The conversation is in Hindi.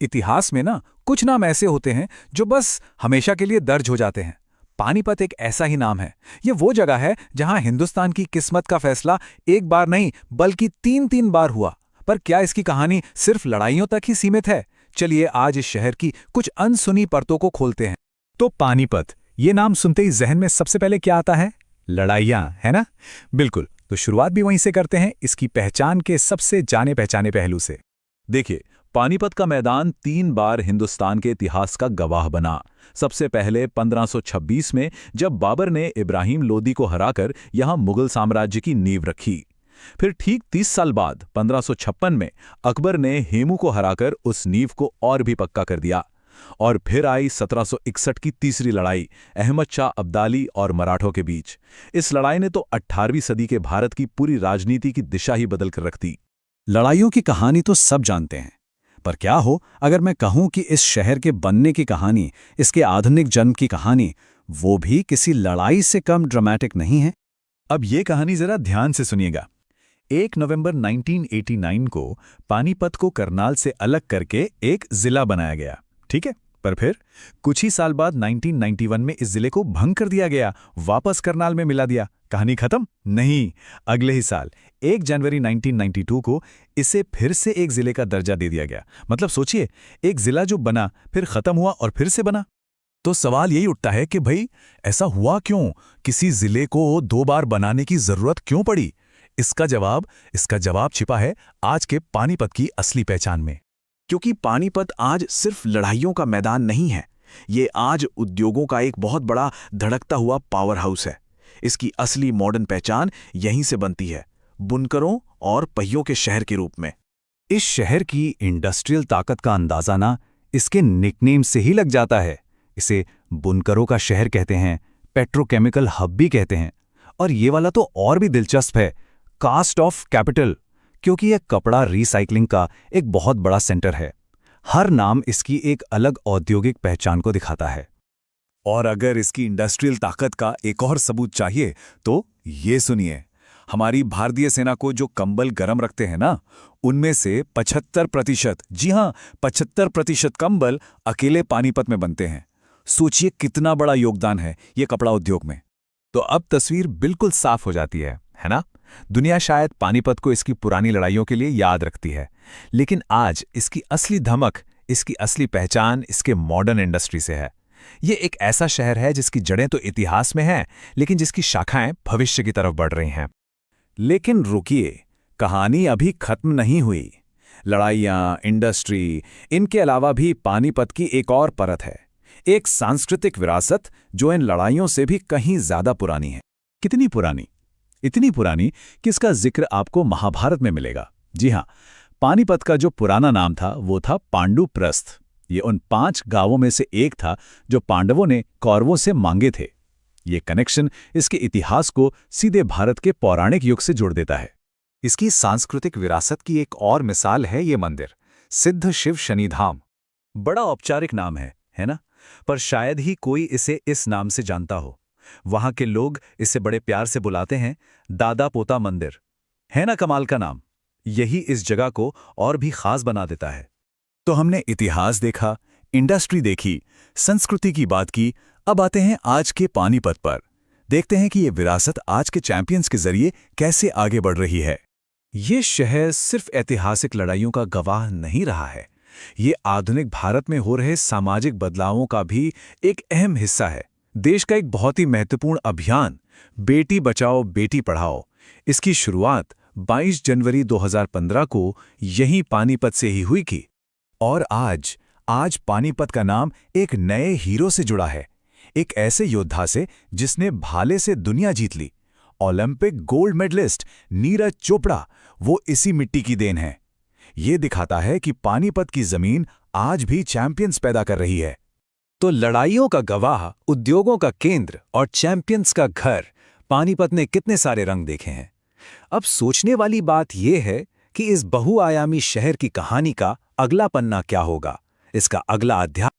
इतिहास में ना कुछ नाम ऐसे होते हैं जो बस हमेशा के लिए दर्ज हो जाते हैं। पानीपत एक ऐसा ही नाम है। ये वो जगह है जहां हिंदुस्तान की किस्मत का फैसला एक बार नहीं बल्कि तीन तीन बार हुआ। पर क्या इसकी कहानी सिर्फ लड़ाइयों तक ही सीमित है? चलिए आज इस शहर की कुछ अनसुनी परतों को खोलते हैं। तो पानीपत, ये नाम सुनते ही जहन में सबसे पहले क्या आता है? लड़ाइयाँ, है ना? बिल्कुल। तो शुरुआत भी वहीं से करते हैं, इसकी पहचान के सबसे जाने पहचाने पहलू से। देखिए, पानीपत का मैदान 3 बार हिंदुस्तान के इतिहास का गवाह बना। सबसे पहले 1526 में, जब बाबर ने इब्राहिम लोदी को हराकर यहां मुगल साम्राज्य की नींव रखी। फिर ठीक 30 साल बाद 1556 में अकबर ने हेमू को हराकर उस नींव को और भी पक्का कर दिया। और फिर आई 1761 की तीसरी लड़ाई, अहमद शाह अब्दाली और मराठों के बीच। इस लड़ाई ने तो 18वीं सदी के भारत की पूरी राजनीति की दिशा ही बदल कर रख दी। लड़ाइयों की कहानी तो सब जानते हैं, पर क्या हो अगर मैं कहूं कि इस शहर के बनने की कहानी, इसके आधुनिक जन्म की कहानी, वो भी किसी लड़ाई से कम ड्रामेटिक नहीं है? अब ये कहानी जरा ध्यान से सुनिएगा। 1 नवंबर 1989 को पानीपत को करनाल से अलग करके एक जिला बनाया गया, ठीक है? पर फिर कुछ ही साल बाद 1991 में इस जिले को भंग कर दिया गया, वापस करनाल में मिला दिया। कहानी खत्म? नहीं, अगले ही साल 1 जनवरी 1992 को इसे फिर से एक जिले का दर्जा दे दिया गया। मतलब सोचिए, एक जिला जो बना, फिर खत्म हुआ और फिर से बना। तो सवाल यही उठता है कि भाई ऐसा हुआ क्यों? किसी जिले को 2 बार बनाने की जरूरत क्यों पड़ी? इसका जवाब छिपा है आज के पानीपत की असली पहचान में। क्योंकि पानीपत आज सिर्फ लड़ाइयों का मैदान नहीं है, ये आज उद्योगों का एक बहुत बड़ा धड़कता हुआ पावर हाउस है। इसकी असली मॉडर्न पहचान यहीं से बनती है, बुनकरों और पहियों के शहर के रूप में। इस शहर की इंडस्ट्रियल ताकत का अंदाजा ना इसके निकनेम से ही लग जाता है। इसे बुनकरों का शहर कहते हैं, पेट्रोकेमिकल हब भी कहते हैं। और ये वाला तो और भी दिलचस्प है, कास्ट ऑफ कैपिटल, क्योंकि यह कपड़ा रिसाइकलिंग का एक बहुत बड़ा सेंटर है। हर नाम इसकी एक अलग औद्योगिक पहचान को दिखाता है। और अगर इसकी इंडस्ट्रियल ताकत का एक और सबूत चाहिए तो ये सुनिए। हमारी भारतीय सेना को जो कंबल गरम रखते हैं ना, उनमें से 75%, जी हां, 75% कंबल अकेले पानीपत में बनते हैं। सोचिए कितना बड़ा योगदान है ये कपड़ा उद्योग में। तो अब तस्वीर बिल्कुल साफ हो जाती है ना? दुनिया शायद पानीपत को इसकी पुरानी लड़ाइयों के लिए याद रखती है, लेकिन आज इसकी असली धमक, इसकी असली पहचान इसके मॉडर्न इंडस्ट्री से है। ये एक ऐसा शहर है जिसकी जड़ें तो इतिहास में हैं, लेकिन जिसकी शाखाएं भविष्य की तरफ बढ़ रही हैं। लेकिन रुकिए, कहानी अभी खत्म नहीं हुई। लड़ाइयाँ, इंडस्ट्री, इनके अलावा भी पानीपत की एक और परत है, एक सांस्कृतिक विरासत जो इन लड़ाइयों से भी कहीं ज्यादा पुरानी है। कितनी पुरानी? इतनी पुरानी कि इसका जिक्र आपको महाभारत में मिलेगा। जी हां, पानीपत का जो पुराना नाम था वो था पांडुप्रस्थ। ये उन 5 गांवों में से एक था जो पांडवों ने कौरवों से मांगे थे। ये कनेक्शन इसके इतिहास को सीधे भारत के पौराणिक युग से जोड़ देता है। इसकी सांस्कृतिक विरासत की एक और मिसाल है ये मंदिर, सिद्ध शिव शनिधाम। बड़ा औपचारिक नाम है ना? पर शायद ही कोई इसे इस नाम से जानता हो। वहां के लोग इसे बड़े प्यार से बुलाते हैं दादा पोता मंदिर। है ना कमाल का नाम? यही इस जगह को और भी खास बना देता है। तो हमने इतिहास देखा, इंडस्ट्री देखी, संस्कृति की बात की। अब आते हैं आज के पानीपत पर। देखते हैं कि ये विरासत आज के चैंपियंस के जरिए कैसे आगे बढ़ रही है। ये शहर सिर्फ ऐतिहासिक लड़ाइयों का गवाह नहीं रहा है, ये आधुनिक भारत में हो रहे सामाजिक बदलावों का भी एक अहम हिस्सा है। देश का एक बहुत ही महत्वपूर्ण अभियान, बेटी बचाओ बेटी पढ़ाओ, इसकी शुरुआत 22 जनवरी 2015 को यहीं पानीपत से ही हुई थी। और आज पानीपत का नाम एक नए हीरो से जुड़ा है, एक ऐसे योद्धा से जिसने भाले से दुनिया जीत ली। Olympic gold medallist Neeraj Chopra, वो इसी मिट्टी की देन है। ये दिखाता है कि पानीपत की जमीन आज भी चैंपियंस पैदा कर रही है। तो लड़ाइयों का गवाह, उद्योगों का केंद्र और चैंपियंस का घर, पानीपत ने कितने सारे रंग देखे हैं। अब सोचने वाली बात यह है कि इस बहुआयामी शहर की कहानी का अगला पन्ना क्या होगा, इसका अगला अध्याय